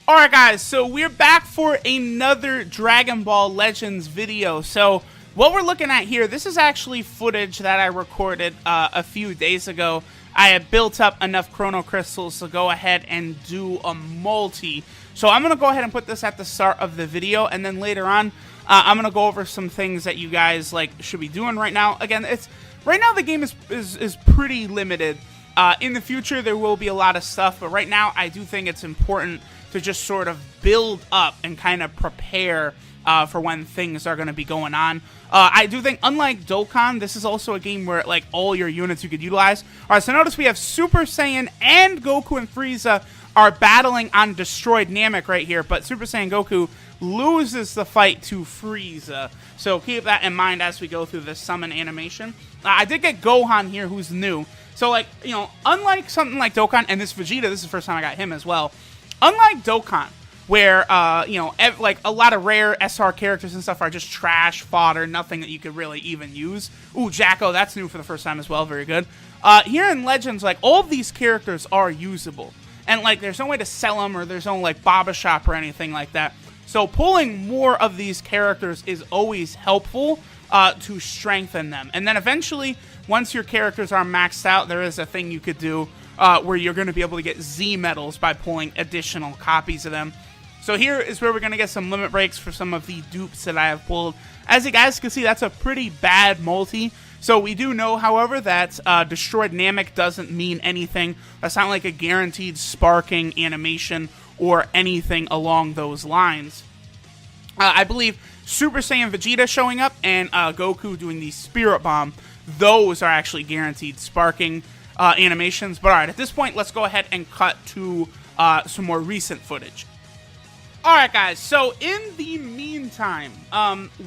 Alright guys, so we're back for another Dragon Ball Legends video. So what we're looking at here, this is actually footage that I recorded a few days ago. I had built up enough Chrono Crystals to go ahead and do a multi. So I'm going to go ahead and put this at the start of the video, and then later on, I'm going to go over some things that you guys should be doing right now. Again, right now the game is pretty limited. In the future, there will be a lot of stuff, but right now, I do think it's important to just sort of build up and kind of prepare for when things are going to be going on. I do think, unlike Dokkan, this is also a game where, all your units you could utilize. Alright, so notice we have Super Saiyan and Goku and Frieza are battling on Destroyed Namek right here, but Super Saiyan Goku loses the fight to Frieza. So keep that in mind as we go through this summon animation. I did get Gohan here, who's new. So, unlike something like Dokkan, and this Vegeta, this is the first time I got him as well. Unlike Dokkan, where, a lot of rare SR characters and stuff are just trash, fodder, nothing that you could really even use. Ooh, Jacko, that's new for the first time as well, very good. Here in Legends, all of these characters are usable. And, there's no way to sell them, or there's no, Baba Shop or anything like that. So pulling more of these characters is always helpful to strengthen them. And then eventually, once your characters are maxed out, there is a thing you could do where you're going to be able to get Z medals by pulling additional copies of them. So here is where we're going to get some limit breaks for some of the dupes that I have pulled. As you guys can see, that's a pretty bad multi. So we do know, however, that Destroyed Namek doesn't mean anything. That's not like a guaranteed sparking animation or anything along those lines. I believe Super Saiyan Vegeta showing up and Goku doing the Spirit Bomb, those are actually guaranteed sparking animations. But alright, at this point, let's go ahead and cut to some more recent footage. Alright guys, so in the meantime,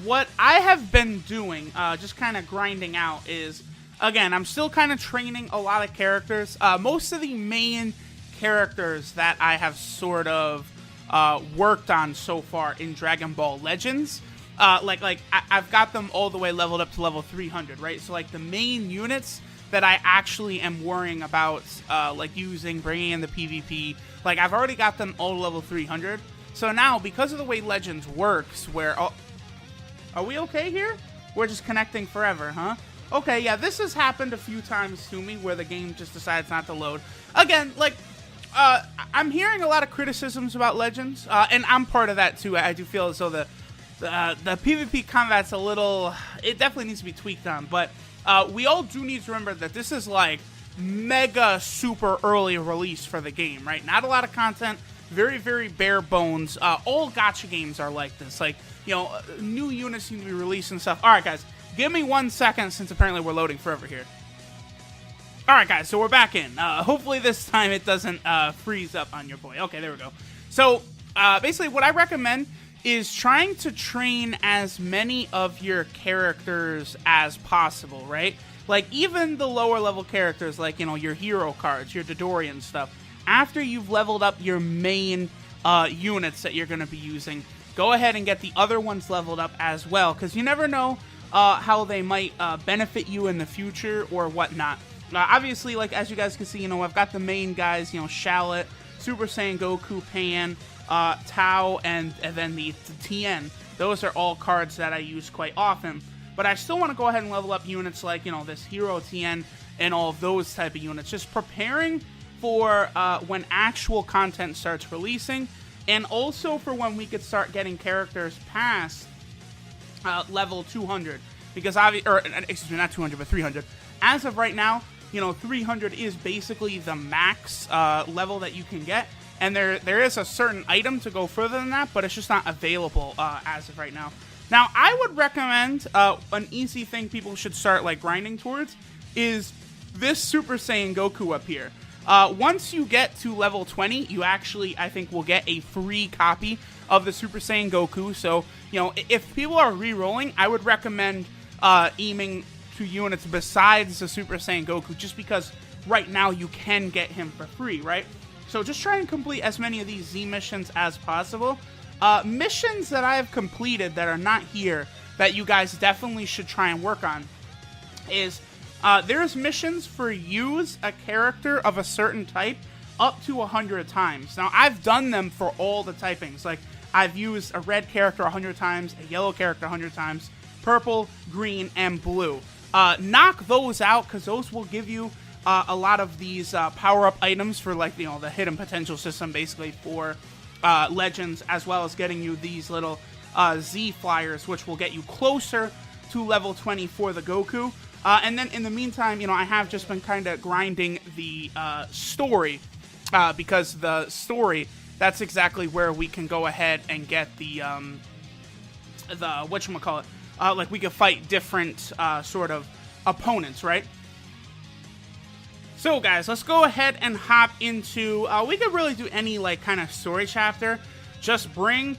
what I have been doing, just kind of grinding out is, again, I'm still kind of training a lot of characters. Most of the main characters that I have sort of worked on so far in Dragon Ball Legends, I've got them all the way leveled up to level 300, right? So the main units that I actually am worrying about, bringing in the PvP, I've already got them all to level 300. So now, because of the way Legends works, where... Oh, are we okay here? We're just connecting forever, huh? Okay, yeah, this has happened a few times to me, where the game just decides not to load. Again, I'm hearing a lot of criticisms about Legends, and I'm part of that too. I do feel as though the PvP combat's a little... It definitely needs to be tweaked on, but we all do need to remember that this is, mega super early release for the game, right? Not a lot of content. Very, very bare bones. All gacha games are like this. New units need to be released and stuff. Alright, guys. Give me 1 second since apparently we're loading forever here. Alright, guys. So we're back in. Hopefully this time it doesn't freeze up on your boy. Okay, there we go. So, basically what I recommend is trying to train as many of your characters as possible, right? Even the lower level characters, your hero cards, your Dodorian stuff. After you've leveled up your main units that you're going to be using, go ahead and get the other ones leveled up as well, because you never know how they might benefit you in the future or whatnot. Obviously, as you guys can see, I've got the main guys, Shallot, Super Saiyan Goku, Pan, Tao, and then the Tien. Those are all cards that I use quite often. But I still want to go ahead and level up units like, this Hero Tien and all of those type of units. Just preparing for when actual content starts releasing, and also for when we could start getting characters past level 200, because excuse me, not 200, but 300. As of right now, 300 is basically the max level that you can get, and there is a certain item to go further than that, but it's just not available as of right now. Now, I would recommend an easy thing people should start grinding towards is this Super Saiyan Goku up here. Once you get to level 20, you actually, I think, will get a free copy of the Super Saiyan Goku. So, if people are re-rolling, I would recommend aiming to units besides the Super Saiyan Goku, just because right now you can get him for free, right? So just try and complete as many of these Z missions as possible. Missions that I have completed that are not here that you guys definitely should try and work on is... there's missions for use a character of a certain type up to 100 times. Now, I've done them for all the typings. Like, I've used a red character 100 times, a yellow character 100 times, purple, green, and blue. Knock those out, because those will give you a lot of these power-up items for, like, you know, the hidden potential system, basically, for Legends, as well as getting you these little Z flyers, which will get you closer to level 20 for the Goku. And then in the meantime, you know, I have just been kind of grinding the story, because the story, that's exactly where we can go ahead and get the whatchamacallit, like we can fight different sort of opponents, right? So guys, let's go ahead and hop into, we could really do any like kind of story chapter. Just bring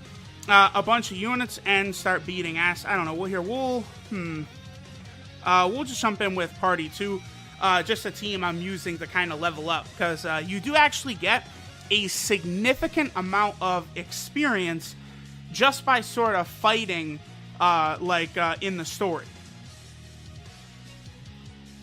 a bunch of units and start beating ass. I don't know, we'll just jump in with Party 2, just a team I'm using to kind of level up, because you do actually get a significant amount of experience just by sort of fighting, in the story.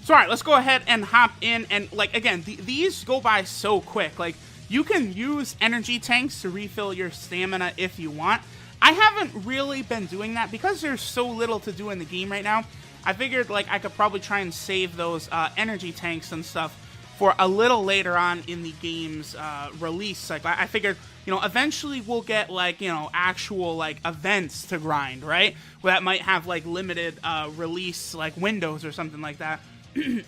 So, alright, let's go ahead and hop in, and, like, again, these go by so quick. Like, you can use energy tanks to refill your stamina if you want. I haven't really been doing that because there's so little to do in the game right now. I figured, like, I could probably try and save those energy tanks and stuff for a little later on in the game's release. Like, I figured, you know, eventually we'll get, like, you know, actual, like, events to grind, right? Well, that might have, like, limited release, like, windows or something like that.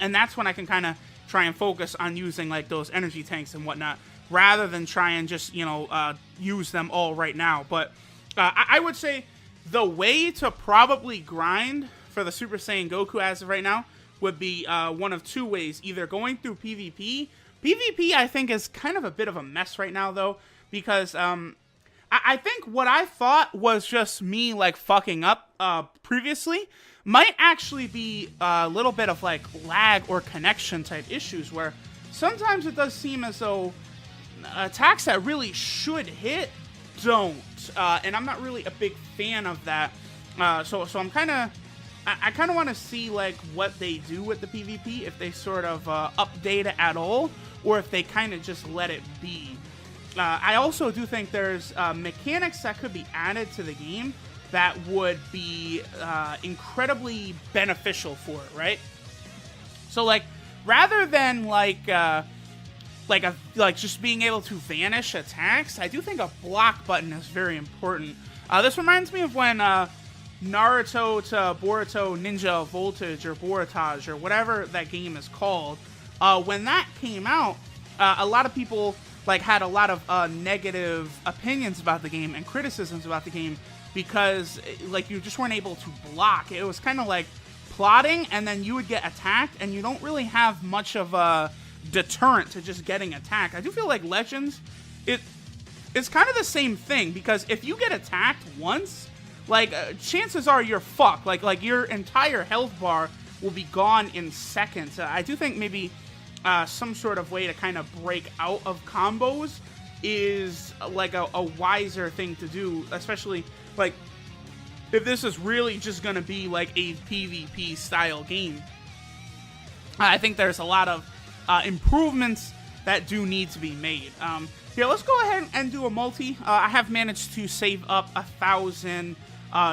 And that's when I can kind of try and focus on using, like, those energy tanks and whatnot, rather than try and just, you know, use them all right now. But I would say the way to probably grind for the Super Saiyan Goku as of right now would be one of two ways. Either going through PvP. PvP, I think, is kind of a bit of a mess right now, though, because I think what I thought was just me, like, fucking up previously might actually be a little bit of, like, lag or connection type issues, where sometimes it does seem as though attacks that really should hit don't, and I'm not really a big fan of that. So I'm kind of, I kind of want to see, like, what they do with the PvP, if they sort of update it at all, or if they kind of just let it be. I also do think there's mechanics that could be added to the game that would be incredibly beneficial for it, right? So, like, rather than, like just being able to vanish attacks, I do think a block button is very important. This reminds me of when Naruto to Boruto Ninja Voltage, or Borutage, or whatever that game is called. When that came out, a lot of people, like, had a lot of negative opinions about the game and criticisms about the game, because, like, you just weren't able to block. It was kind of like plotting, and then you would get attacked, and you don't really have much of a deterrent to just getting attacked. I do feel like Legends, it's kind of the same thing, because if you get attacked once, like, chances are you're fucked. Like your entire health bar will be gone in seconds. I do think maybe some sort of way to kind of break out of combos is, like, a wiser thing to do, especially, like, if this is really just going to be, like, a PvP style game. I think there's a lot of improvements that do need to be made. Here, let's go ahead and do a multi. I have managed to save up 1,000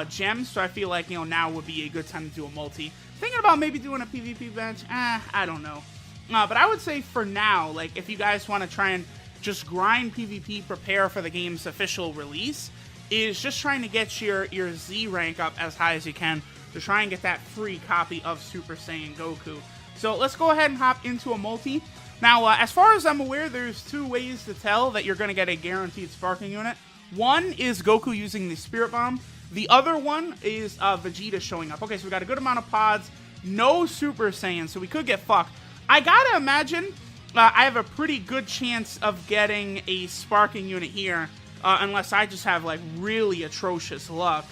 gems, so I feel like, you know, now would be a good time to do a multi. Thinking about maybe doing a PvP bench, I don't know. But I would say for now, like, if you guys want to try and just grind PvP, prepare for the game's official release, is just trying to get your Z rank up as high as you can to try and get that free copy of Super Saiyan Goku. So let's go ahead and hop into a multi. Now, as far as I'm aware, there's two ways to tell that you're going to get a guaranteed sparking unit. One is Goku using the Spirit Bomb. The other one is Vegeta showing up. Okay, so we got a good amount of pods. No Super Saiyan, so we could get fucked. I gotta imagine I have a pretty good chance of getting a sparking unit here, unless I just have, like, really atrocious luck.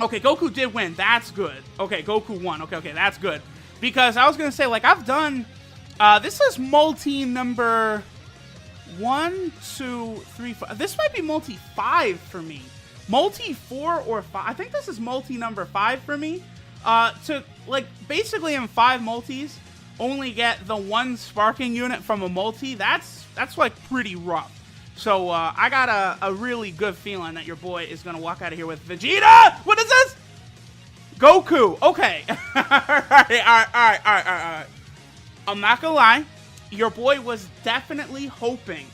Okay, Goku did win. That's good. Okay, Goku won. Okay, that's good. Because I was going to say, like, I've done... this is multi number 1, 2, 3, 4. This might be multi 5 for me. Multi 4 or 5. I think this is multi number 5 for me. To, like, basically in 5 multis, only get the one sparking unit from a multi, that's like pretty rough. So I got a really good feeling that your boy is going to walk out of here with Vegeta. What is this? Goku. Okay. All right. I'm not going to lie. Your boy was definitely hoping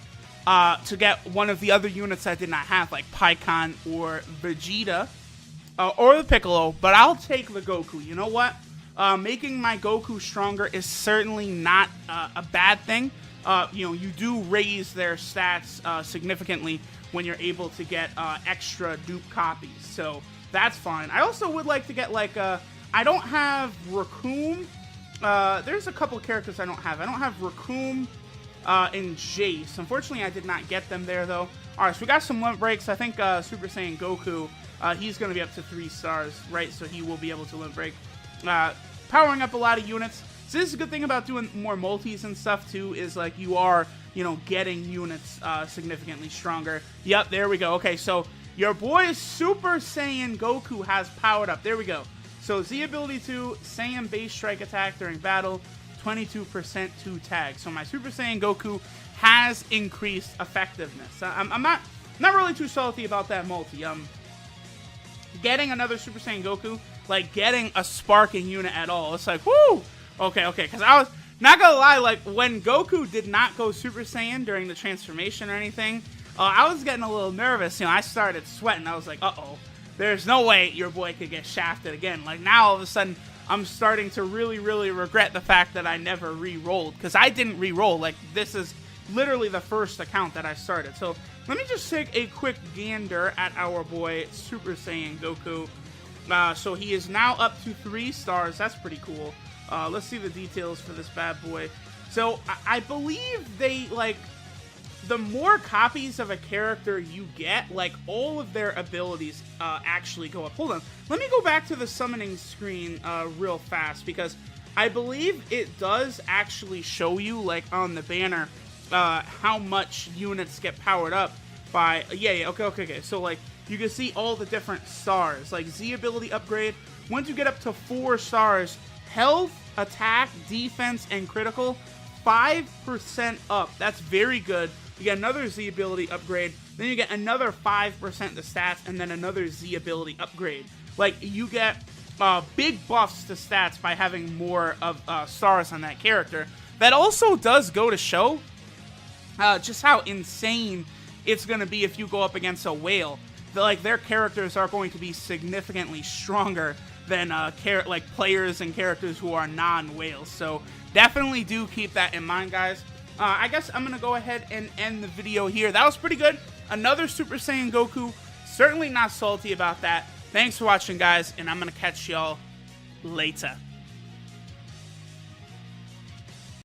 to get one of the other units I did not have, like Pikkon or Vegeta or the Piccolo, but I'll take the Goku. You know what? Making my Goku stronger is certainly not a bad thing. You know, you do raise their stats significantly when you're able to get extra dupe copies, so that's fine. I also would like to get, like, I don't have Raccoon. There's a couple of characters I don't have. I don't have Raccoon and Jace. Unfortunately, I did not get them there, though. Alright, so we got some limit breaks. I think Super Saiyan Goku, he's going to be up to 3 stars, right? So he will be able to limit break. Powering up a lot of units. So this is a good thing about doing more multis and stuff, too, is, like, you are, you know, getting units significantly stronger. Yep, there we go. Okay, so your boy's Super Saiyan Goku has powered up. There we go. So Z ability 2, Saiyan base strike attack during battle, 22% to tag. So my Super Saiyan Goku has increased effectiveness. I'm not really too salty about that multi. Getting another Super Saiyan Goku, like getting a sparking unit at all, it's like, whoo! Okay, because I was not gonna lie, like when Goku did not go Super Saiyan during the transformation or anything, I was getting a little nervous. You know, I started sweating. I was like, uh-oh, there's no way your boy could get shafted again. Like now, all of a sudden, I'm starting to really regret the fact that I never re-rolled, because I didn't re-roll. Like this is literally the first account that I started. So let me just take a quick gander at our boy Super Saiyan Goku. So he is now up to 3 stars. That's pretty cool. Let's see the details for this bad boy. So I believe they, like, the more copies of a character you get, like, all of their abilities actually go up. Hold on. Let me go back to the summoning screen real fast, because I believe it does actually show you, like, on the banner, how much units get powered up by... Yeah, okay. So, like, you can see all the different stars. Like, Z ability upgrade. Once you get up to 4 stars, health, attack, defense, and critical, 5% up. That's very good. You get another Z ability upgrade, then you get another 5% the stats, and then another Z ability upgrade. Like, you get big buffs to stats by having more of stars on that character. That also does go to show just how insane it's going to be if you go up against a whale. Like, their characters are going to be significantly stronger than like players and characters who are non-whales. So definitely do keep that in mind, guys. I guess I'm going to go ahead and end the video here. That was pretty good. Another Super Saiyan Goku. Certainly not salty about that. Thanks for watching, guys, and I'm going to catch y'all later.